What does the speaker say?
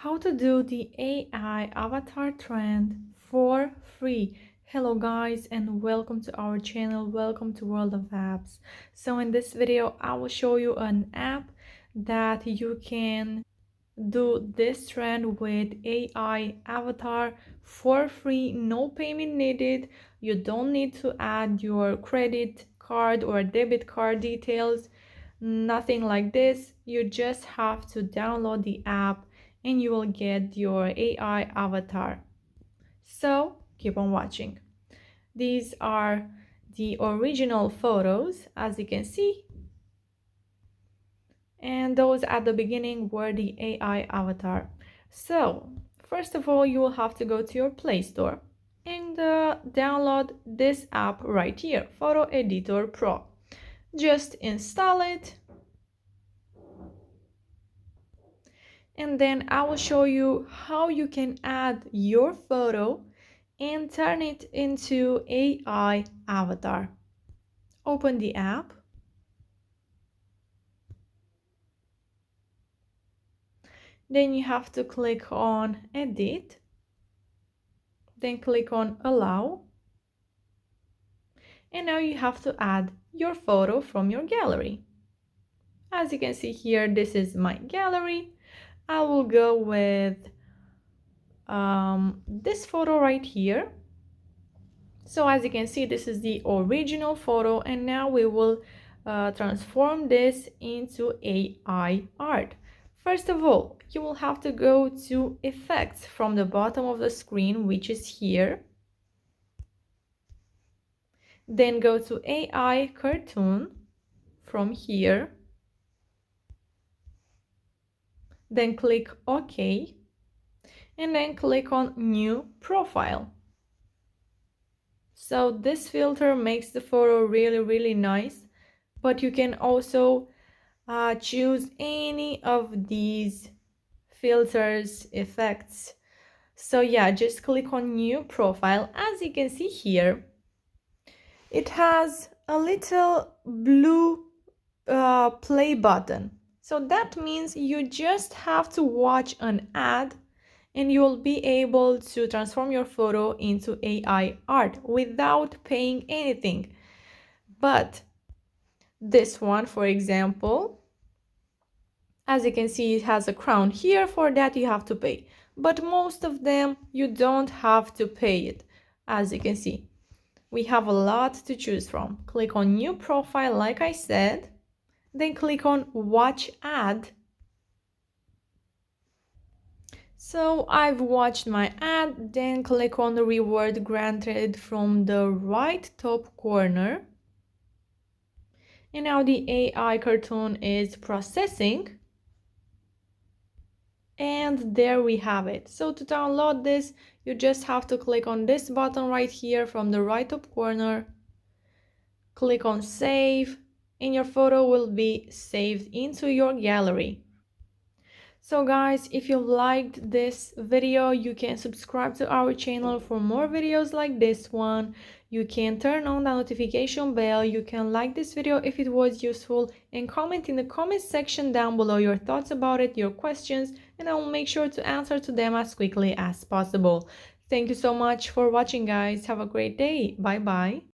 How to do the AI avatar trend for free. Hello guys and welcome to our channel. Welcome to World of Apps. So in this video I will show you an app that you can do this trend with AI avatar for free, no payment needed. You don't need to add your credit card or debit card details, nothing like this. You just have to download the app and you will get your AI avatar. So keep on watching. These are the original photos, as you can see, and those at the beginning were the AI avatar. So first of all, you will have to go to your Play Store and download this app right here, Photo Editor Pro. Just install it, and then I will show you how you can add your photo and turn it into AI avatar. Open the app. Then you have to click on Edit. Then click on Allow. And now you have to add your photo from your gallery. As you can see here, this is my gallery. I will go with this photo right here. So as you can see, this is the original photo, and now we will transform this into AI art. First of all, you will have to go to Effects from the bottom of the screen, which is here. Then go to AI Cartoon from here. Then click OK. And then click on New Profile. So this filter makes the photo really nice, but you can also choose any of these filters, effects. So yeah, just click on New Profile. As you can see here, it has a little blue play button. So that means you just have to watch an ad and you'll be able to transform your photo into AI art without paying anything. But this one, for example, as you can see, it has a crown here. For that you have to pay, but most of them you don't have to pay it. As you can see, we have a lot to choose from. Click on New Profile like I said, then click on Watch Ad. So I've watched my ad, then click on the reward granted from the right top corner. And now the AI cartoon is processing. And there we have it. So to download this, you just have to click on this button right here from the right top corner. Click on Save, and your photo will be saved into your gallery. So guys, if you liked this video, you can subscribe to our channel for more videos like this one. You can turn on the notification bell. You can like this video if it was useful, and comment in the comment section down below your thoughts about it, your questions, and I will make sure to answer to them as quickly as possible. Thank you so much for watching, guys. Have a great day. Bye bye.